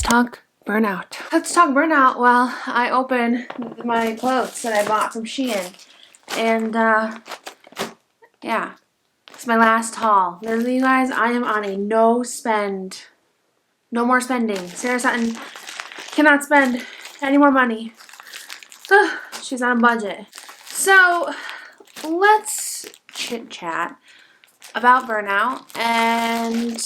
talk burnout. Let's talk burnout while I open my clothes that I bought from Shein. And, yeah. It's my last haul. Literally, you guys, I am on a no more spending. Sarah Sutton cannot spend any more money. She's on a budget. So, let's chit-chat about burnout and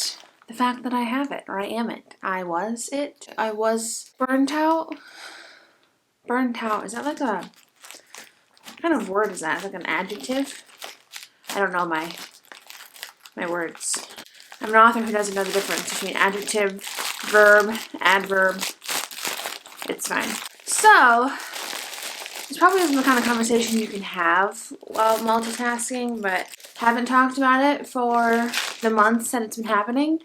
the fact that I have it, or I am it. I was burnt out. Burnt out. Is that like a, what kind of word is that? Is that like an adjective? I don't know my words. I'm an author who doesn't know the difference between adjective, verb, adverb. It's fine. So, this probably isn't the kind of conversation you can have while multitasking, but haven't talked about it for the months that it's been happening.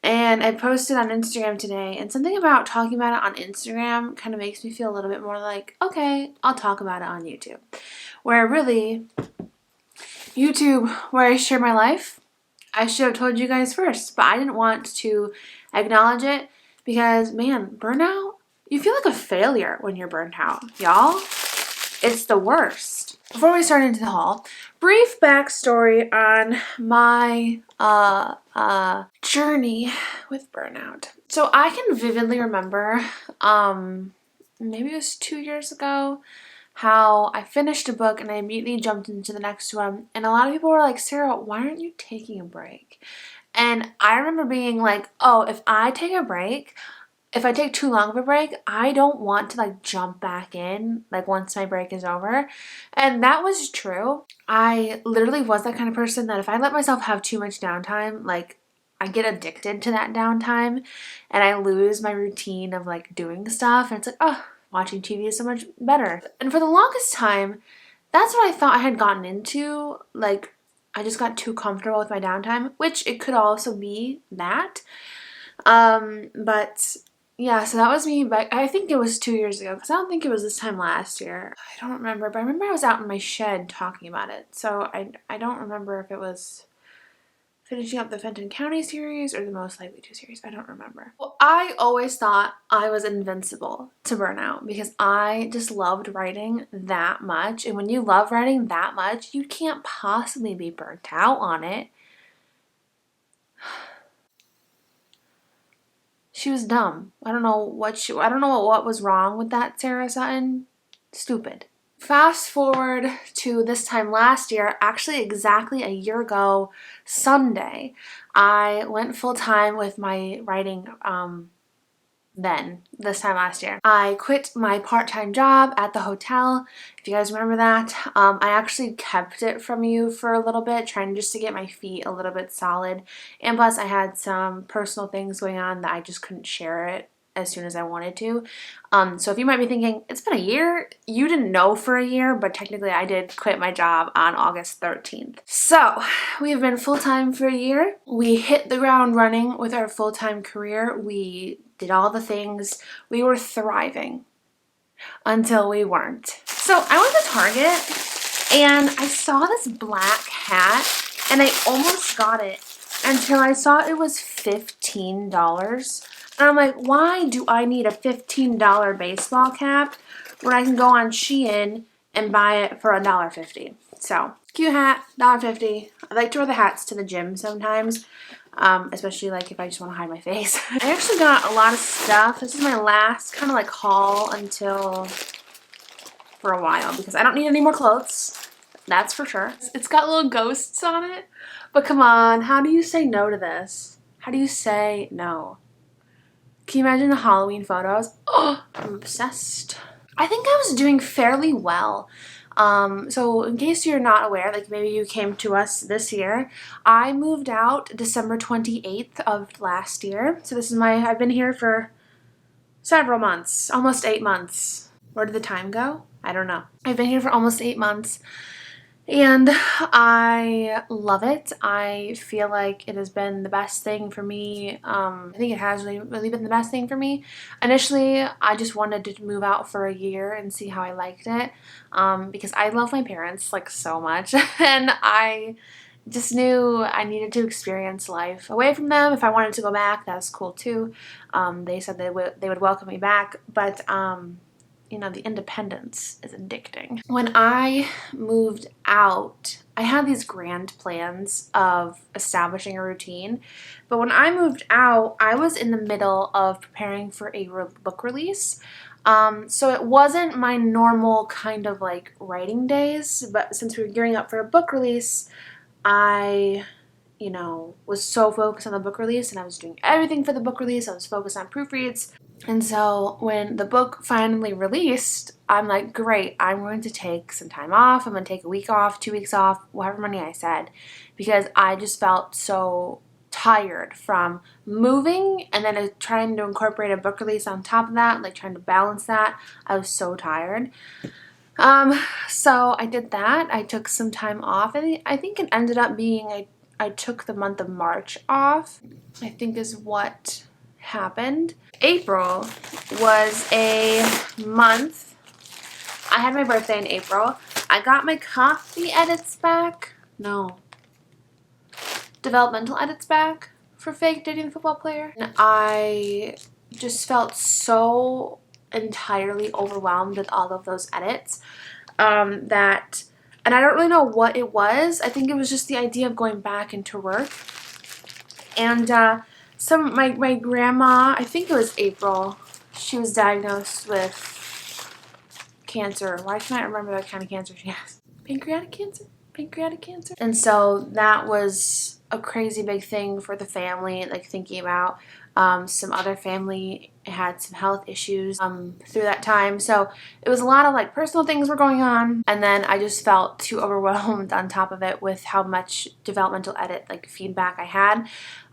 And I posted on Instagram today, and something about talking about it on Instagram kind of makes me feel a little bit more like, okay, I'll talk about it on YouTube. Where really, YouTube, where I share my life, I should have told you guys first, but I didn't want to acknowledge it because, man, burnout, you feel like a failure when you're burnt out. Y'all, it's the worst. Before we start into the haul, brief backstory on my journey with burnout. So I can vividly remember, maybe it was 2 years ago, how I finished a book and I immediately jumped into the next one. And a lot of people were like, Sarah, why aren't you taking a break? And I remember being like, oh, if I take a break, if I take too long of a break, I don't want to like jump back in like once my break is over. And that was true. I literally was that kind of person that if I let myself have too much downtime, like I get addicted to that downtime and I lose my routine of like doing stuff. And it's like, oh, watching TV is so much better. And for the longest time, that's what I thought I had gotten into. Like I just got too comfortable with my downtime, which it could also be that. But yeah, so that was me, but I think it was 2 years ago, because I don't think it was this time last year. I don't remember, but I remember I was out in my shed talking about it, so I don't remember if it was finishing up the Fenton County series or the Most Likely To series. I don't remember. Well, I always thought I was invincible to burnout because I just loved writing that much, and when you love writing that much, you can't possibly be burnt out on it. She was dumb. I don't know what was wrong with that Sarah Sutton. Stupid. Fast forward to this time last year, actually exactly a year ago Sunday, I went full time with my writing this time last year. I quit my part-time job at the hotel, if you guys remember that. I actually kept it from you for a little bit, trying just to get my feet a little bit solid. And plus I had some personal things going on that I just couldn't share it as soon as I wanted to. So if you might be thinking, it's been a year, you didn't know for a year, but technically I did quit my job on August 13th. So we have been full-time for a year. We hit the ground running with our full-time career. We did all the things. We were thriving until we weren't. So I went to Target and I saw this black hat and I almost got it until I saw it was $15. And I'm like, why do I need a $15 baseball cap when I can go on Shein and buy it for $1.50? So, cute hat, $1.50. I like to wear the hats to the gym sometimes, especially like if I just want to hide my face. I actually got a lot of stuff. This is my last kind of like haul for a while because I don't need any more clothes. That's for sure. It's got little ghosts on it. But come on, how do you say no to this? How do you say no? Can you imagine the Halloween photos? Oh, I'm obsessed. I think I was doing fairly well. So in case you're not aware, like maybe you came to us this year, I moved out December 28th of last year. So this is I've been here for several months, almost 8 months. Where did the time go? I don't know. I've been here for almost 8 months. And I love it. I feel like it has been the best thing for me. I think it has really been the best thing for me. Initially, I just wanted to move out for a year and see how I liked it because I love my parents like so much and I just knew I needed to experience life away from them. If I wanted to go back, that was cool too. They said they would welcome me back, but you know, the independence is addicting. When I moved out, I had these grand plans of establishing a routine, but when I moved out, I was in the middle of preparing for a book release. So it wasn't my normal kind of like writing days, but since we were gearing up for a book release, I, you know, was so focused on the book release, and I was doing everything for the book release. I was focused on proofreads. And so when the book finally released, I'm like, great, I'm going to take some time off. I'm going to take a week off, 2 weeks off, however many I said, because I just felt so tired from moving and then trying to incorporate a book release on top of that, like trying to balance that. I was so tired. So I did that. I took some time off, and I think it ended up being I took the month of March off, I think is what happened. April was a month. I had my birthday in April. I got my copy edits back. No. Developmental edits back for Fake Dating the Football Player. And I just felt so entirely overwhelmed with all of those edits and I don't really know what it was. I think it was just the idea of going back into work. And my grandma, I think it was April, she was diagnosed with cancer. Why can't I remember what kind of cancer she has? Pancreatic cancer? Pancreatic cancer? And so that was a crazy big thing for the family, like thinking about some other family had some health issues through that time. So it was a lot of like personal things were going on, and then I just felt too overwhelmed on top of it with how much developmental edit like feedback I had,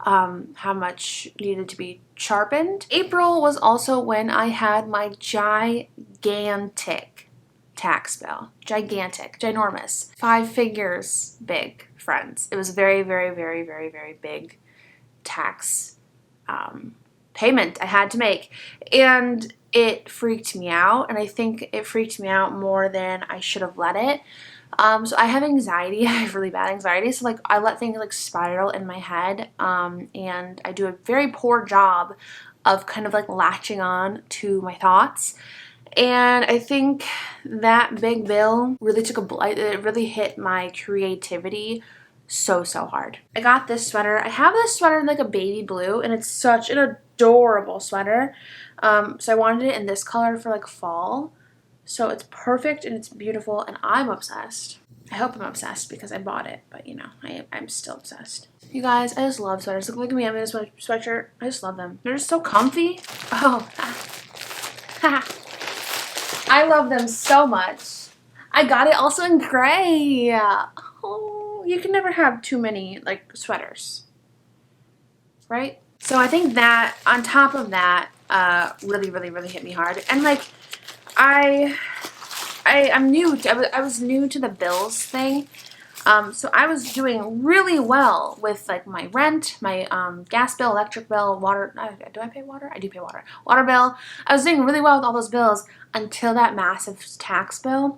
how much needed to be sharpened. April was also when I had my gigantic tax bill. Gigantic, ginormous, 5 figures big, friends. It was very, very, very, very, very big tax payment I had to make, and it freaked me out, and I think it freaked me out more than I should have let it. So I have anxiety. I have really bad anxiety, so like I let things like spiral in my head, and I do a very poor job of kind of like latching on to my thoughts. And I think that big bill really it really hit my creativity so hard. I got this sweater. I have this sweater in like a baby blue, and it's such an adorable sweater. So I wanted it in this color for like fall. So it's perfect and it's beautiful, and I'm obsessed. I hope I'm obsessed because I bought it, but you know, I'm still obsessed. You guys, I just love sweaters. Look at me, I'm in this sweatshirt. I just love them. They're just so comfy. Oh, I love them so much. I got it also in gray. Oh, you can never have too many like sweaters, right? So I think that on top of that, really hit me hard. And like, I'm new. I was new to the bills thing. So I was doing really well with like my rent, my gas bill, electric bill, water. Do I pay water? I do pay water. Water bill. I was doing really well with all those bills until that massive tax bill.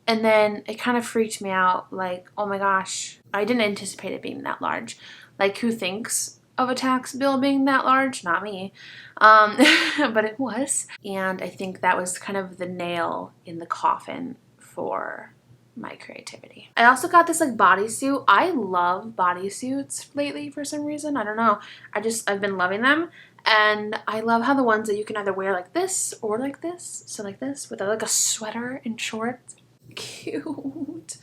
And then it kind of freaked me out. Like, oh my gosh, I didn't anticipate it being that large. Like, who thinks of a tax bill being that large? Not me. But it was. And I think that was kind of the nail in the coffin for my creativity. I also got this like bodysuit. I love bodysuits lately for some reason. I don't know. I've been loving them. And I love how the ones that you can either wear like this or like this. So like this with like a sweater and shorts. Cute.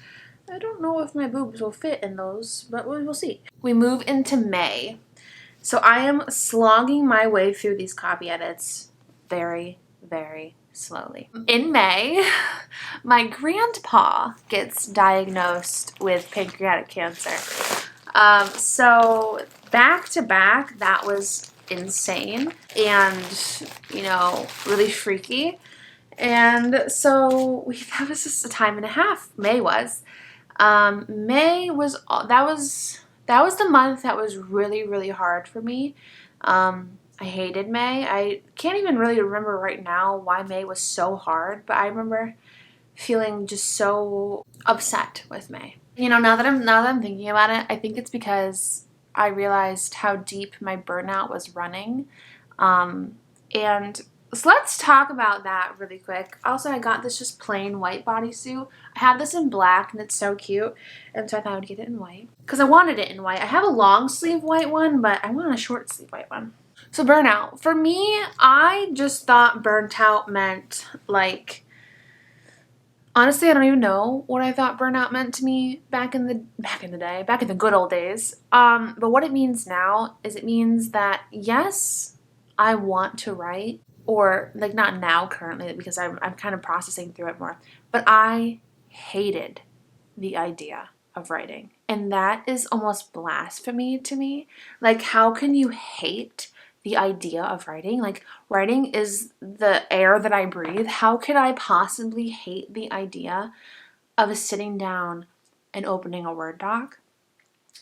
I don't know if my boobs will fit in those, but we'll see. We move into May. So I am slogging my way through these copy edits very slowly. In May, my grandpa gets diagnosed with pancreatic cancer. So back to back, that was insane and, you know, really freaky. And so that was just a time and a half. May was the month that was really hard for me. I hated May. I can't even really remember right now why May was so hard, but I remember feeling just so upset with May. You know, now that I'm thinking about it, I think it's because I realized how deep my burnout was running. And so let's talk about that really quick. Also, I got this just plain white bodysuit. I have this in black and it's so cute. And so I thought I would get it in white because I wanted it in white. I have a long sleeve white one, but I want a short sleeve white one. So burnout. For me, I just thought burnt out meant like, honestly, I don't even know what I thought burnout meant to me back in the good old days. But what it means now is it means that yes, I want to write, or like not now currently because I'm kind of processing through it more. But I hated the idea of writing, and that is almost blasphemy to me. Like, how can you hate the idea of writing? Like, writing is the air that I breathe. How could I possibly hate the idea of sitting down and opening a Word doc?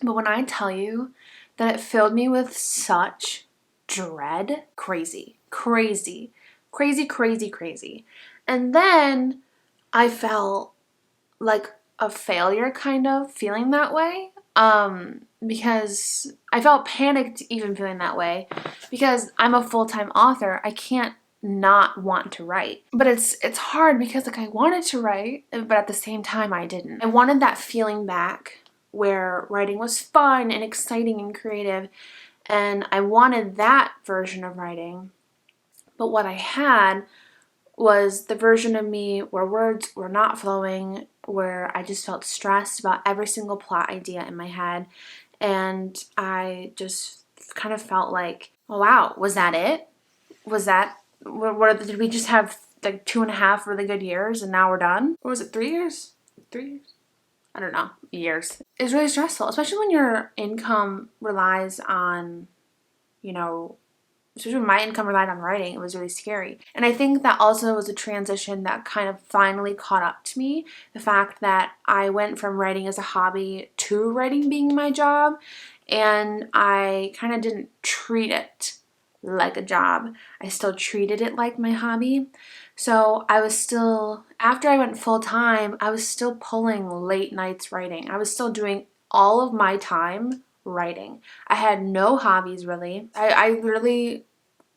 But when I tell you that it filled me with such dread, crazy, crazy, crazy, crazy, crazy. And then I felt like a failure, kind of feeling that way. Because I felt panicked even feeling that way because I'm a full-time author. I can't not want to write. But it's hard because like I wanted to write, but at the same time I didn't. I wanted that feeling back where writing was fun and exciting and creative, and I wanted that version of writing. But what I had was the version of me where words were not flowing, where I just felt stressed about every single plot idea in my head. And I just kind of felt like, oh, wow, was that it? Was that, did we just have like 2.5 really good years and now we're done? Or was it 3 years? 3 years? I don't know, years. It's really stressful, especially when your income relies on, you know, especially when my income relied on writing. It was really scary. And I think that also was a transition that kind of finally caught up to me. The fact that I went from writing as a hobby to writing being my job, and I kind of didn't treat it like a job. I still treated it like my hobby. So I was still, after I went full time, I was still pulling late nights writing. I was still doing all of my time writing. I had no hobbies really. I literally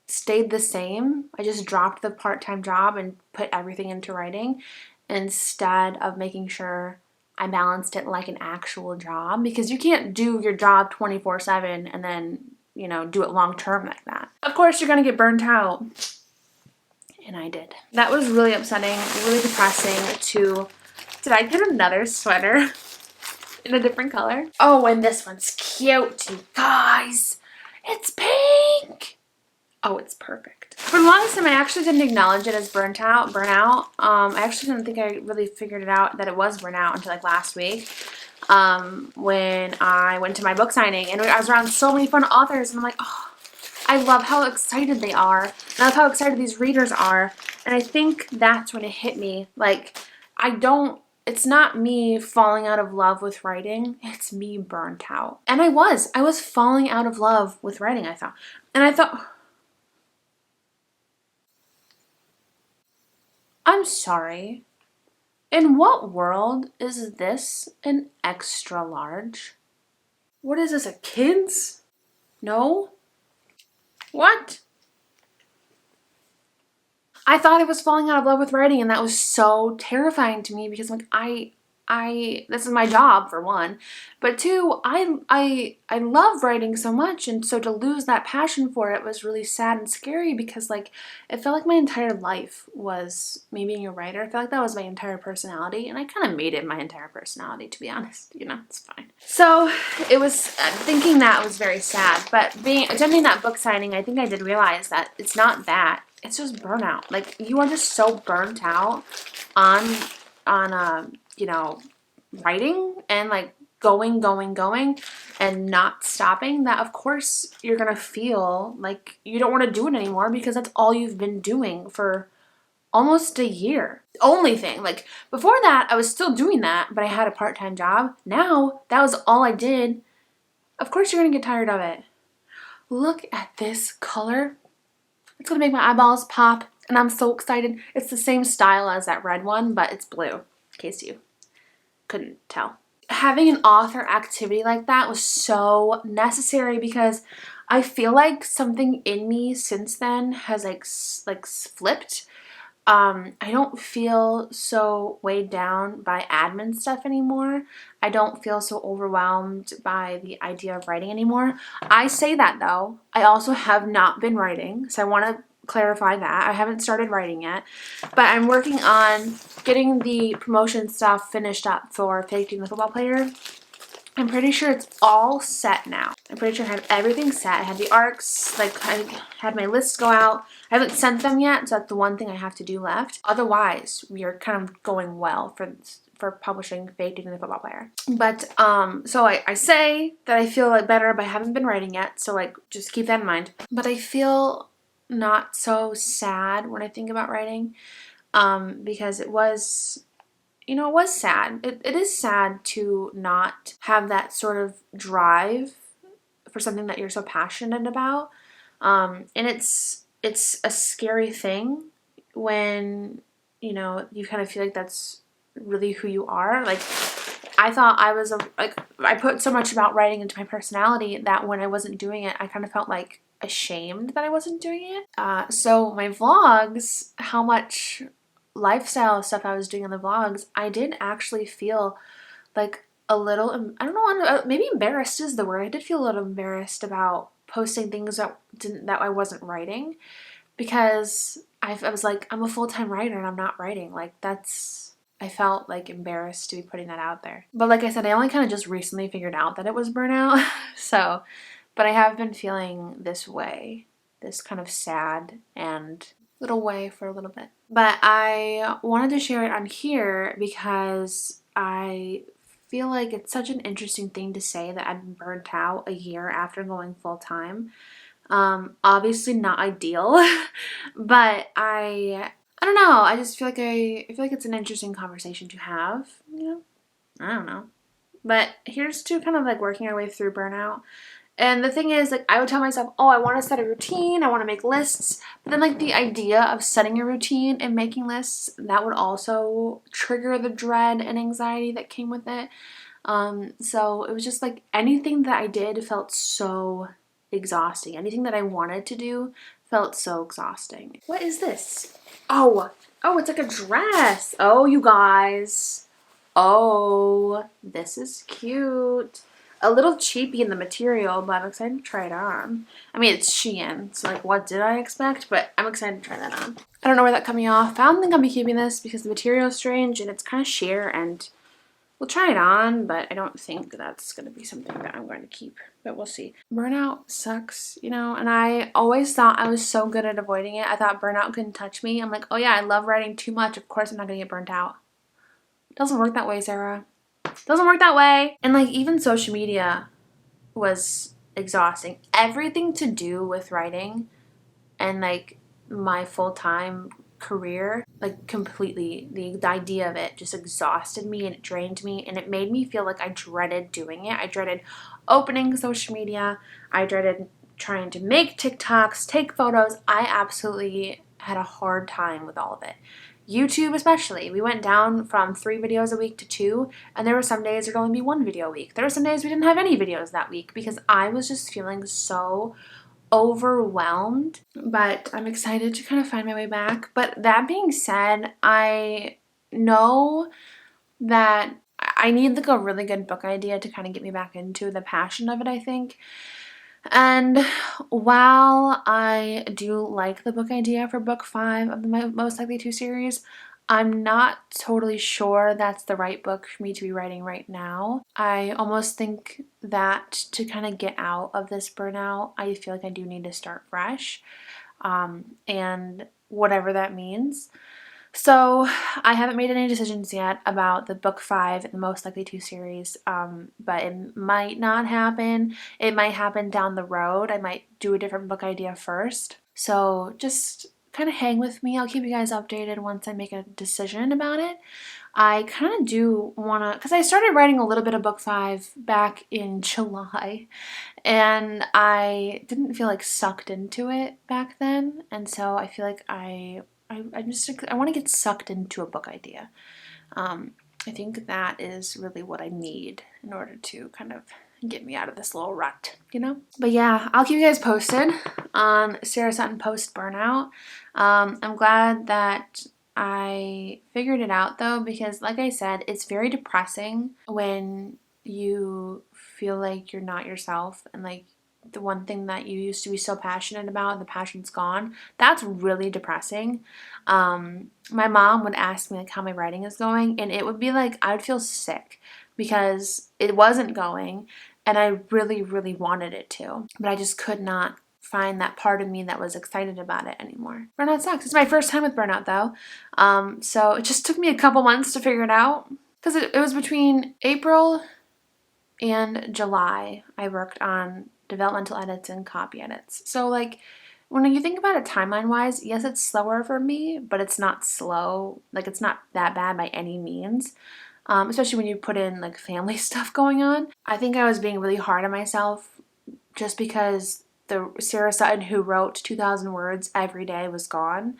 stayed the same. I just dropped the part-time job and put everything into writing instead of making sure I balanced it like an actual job, because you can't do your job 24/7 and then, you know, do it long term like that. Of course, you're going to get burnt out. And I did. That was really upsetting, really depressing to... Did I get another sweater in a different color? Oh, and this one's cute, you guys. It's pink. Oh, it's perfect. For the longest time, I actually didn't acknowledge it as burnout. I actually didn't think I really figured it out that it was burnout until like last week, when I went to my book signing and I was around so many fun authors, and I'm like, oh, I love how excited they are. And I love how excited these readers are. And I think that's when it hit me. Like, it's not me falling out of love with writing. It's me burnt out. And I was falling out of love with writing, I thought. And I thought, I'm sorry. In what world is this an extra large? What is this, a kid's? No? What? I thought I was falling out of love with writing, and that was so terrifying to me because like this is my job for one, but two, I love writing so much, and so to lose that passion for it was really sad and scary because like it felt like my entire life was me being a writer. I felt like that was my entire personality, and I kind of made it my entire personality, to be honest. You know, it's fine. So it was thinking that was very sad, but attending that book signing, I think I did realize that it's not that. It's just burnout. Like, you are just so burnt out on you know, writing and like going and not stopping, that of course you're gonna feel like you don't want to do it anymore because that's all you've been doing for almost a year. Only thing, like before that I was still doing that, but I had a part-time job. Now that was all I did. Of course you're gonna get tired of it. Look at this color. It's gonna make my eyeballs pop, and I'm so excited. It's the same style as that red one, but it's blue, in case you couldn't tell. having an author activity like that was so necessary because I feel like something in me since then has like flipped. I don't feel so weighed down by admin stuff anymore. I don't feel so overwhelmed by the idea of writing anymore. I say that though. I also have not been writing, so I want to clarify that. I haven't started writing yet, but I'm working on getting the promotion stuff finished up for Fake Dating the Football Player. I'm pretty sure it's all set now. I'm pretty sure I have everything set. I had the arcs, like I had my lists go out. I haven't sent them yet, so that's the one thing I have to do left. Otherwise, we are kind of going well for publishing Fake Dating the Football Player. But so I say that I feel like better, but I haven't been writing yet, so like just keep that in mind. But I feel not so sad when I think about writing, because it was, you know, it was sad. It is sad to not have that sort of drive for something that you're so passionate about. And it's a scary thing when, you know, you kind of feel like that's really who you are. Like, I thought I was I put so much about writing into my personality that when I wasn't doing it, I kind of felt like ashamed that I wasn't doing it. So my vlogs, how much lifestyle stuff I was doing in the vlogs, I did actually feel like a little, I don't know, maybe embarrassed is the word. I did feel a little embarrassed about posting things that I wasn't writing, because I was like, I'm a full-time writer and I'm not writing. Like, I felt like embarrassed to be putting that out there. But like I said, I only kind of just recently figured out that it was burnout. So, but I have been feeling this way, this kind of sad and little way for a little bit. But I wanted to share it on here because I feel like it's such an interesting thing to say that I've been burnt out a year after going full time. Obviously not ideal, but I don't know. I just feel like I feel like it's an interesting conversation to have, you know? I don't know. But here's to kind of like working our way through burnout. And the thing is, like, I would tell myself, oh, I want to set a routine, I want to make lists. But then, like, the idea of setting a routine and making lists, that would also trigger the dread and anxiety that came with it. So it was just like anything that I did felt so exhausting. Anything that I wanted to do felt so exhausting. What is this? Oh, it's like a dress. Oh, you guys. Oh, this is cute. A little cheapy in the material, but I'm excited to try it on. I mean, it's Shein, so like, what did I expect? But I'm excited to try that on. I don't know where that cut me off. I don't think I'll be keeping this because the material is strange and it's kind of sheer, and we'll try it on, but I don't think that's going to be something that I'm going to keep, but we'll see. Burnout sucks, you know, and I always thought I was so good at avoiding it. I thought burnout couldn't touch me. I'm like, oh yeah, I love writing too much. Of course I'm not going to get burnt out. It doesn't work that way, Sarah. Doesn't work that way. And like, even social media was exhausting. Everything to do with writing and like my full-time career, like completely, the idea of it just exhausted me and it drained me, and it made me feel like I dreaded doing it. I dreaded opening social media. I dreaded trying to make TikToks, take photos. I absolutely had a hard time with all of it. YouTube especially. We went down from 3 videos a week to 2, and there were some days there'd only be 1 video a week. There were some days we didn't have any videos that week because I was just feeling so overwhelmed. But I'm excited to kind of find my way back. But that being said, I know that I need like a really good book idea to kind of get me back into the passion of it, I think. And while I do like the book idea for book 5 of the Most Likely To series, I'm not totally sure that's the right book for me to be writing right now. I almost think that to kind of get out of this burnout, I feel like I do need to start fresh, and whatever that means. So I haven't made any decisions yet about the book 5 in the Most Likely To series, but it might not happen. It might happen down the road. I might do a different book idea first. So just kind of hang with me. I'll keep you guys updated once I make a decision about it. I kind of do want to, because I started writing a little bit of book 5 back in July, and I didn't feel like sucked into it back then, and so I feel like I want to get sucked into a book idea. I think that is really what I need in order to kind of get me out of this little rut, you know? But yeah, I'll keep you guys posted on Sarah Sutton post Burnout. I'm glad that I figured it out though, because like I said, it's very depressing when you feel like you're not yourself and like the one thing that you used to be so passionate about, the passion's gone. That's really depressing. My mom would ask me like how my writing is going, and it would be like I would feel sick because it wasn't going, and I really, really wanted it to, but I just could not find that part of me that was excited about it anymore. Burnout sucks. It's my first time with Burnout though, so it just took me a couple months to figure it out because it was between April and July I worked on developmental edits and copy edits. So like when you think about it timeline wise, yes, it's slower for me, but it's not slow. Like it's not that bad by any means. Especially when you put in like family stuff going on. I think I was being really hard on myself just because the Sarah Sutton who wrote 2,000 words every day was gone.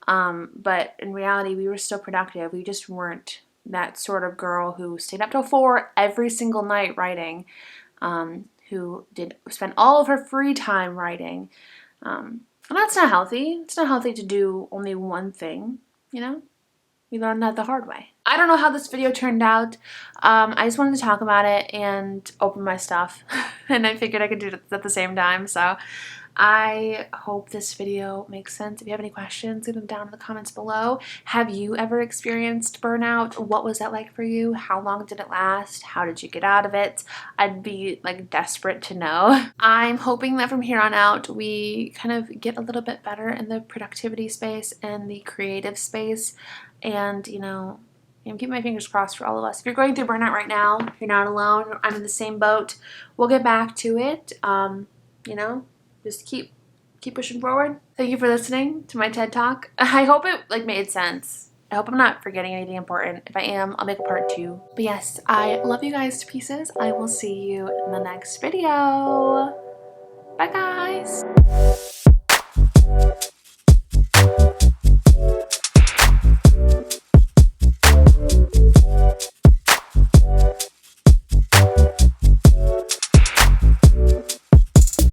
But in reality, we were still productive. We just weren't that sort of girl who stayed up till 4 every single night writing, who spend all of her free time writing. And that's not healthy. It's not healthy to do only one thing, you know? We learned that the hard way. I don't know how this video turned out. I just wanted to talk about it and open my stuff. And I figured I could do it at the same time. So I hope this video makes sense. If you have any questions, leave them down in the comments below. Have you ever experienced burnout? What was that like for you? How long did it last? How did you get out of it? I'd be like desperate to know. I'm hoping that from here on out, we kind of get a little bit better in the productivity space and the creative space. And, you know, keep my fingers crossed for all of us. If you're going through burnout right now, you're not alone. I'm in the same boat. We'll get back to it. You know, just keep pushing forward. Thank you for listening to my TED Talk. I hope it like made sense. I hope I'm not forgetting anything important. If I am, I'll make a part 2. But yes, I love you guys to pieces. I will see you in the next video. Bye guys.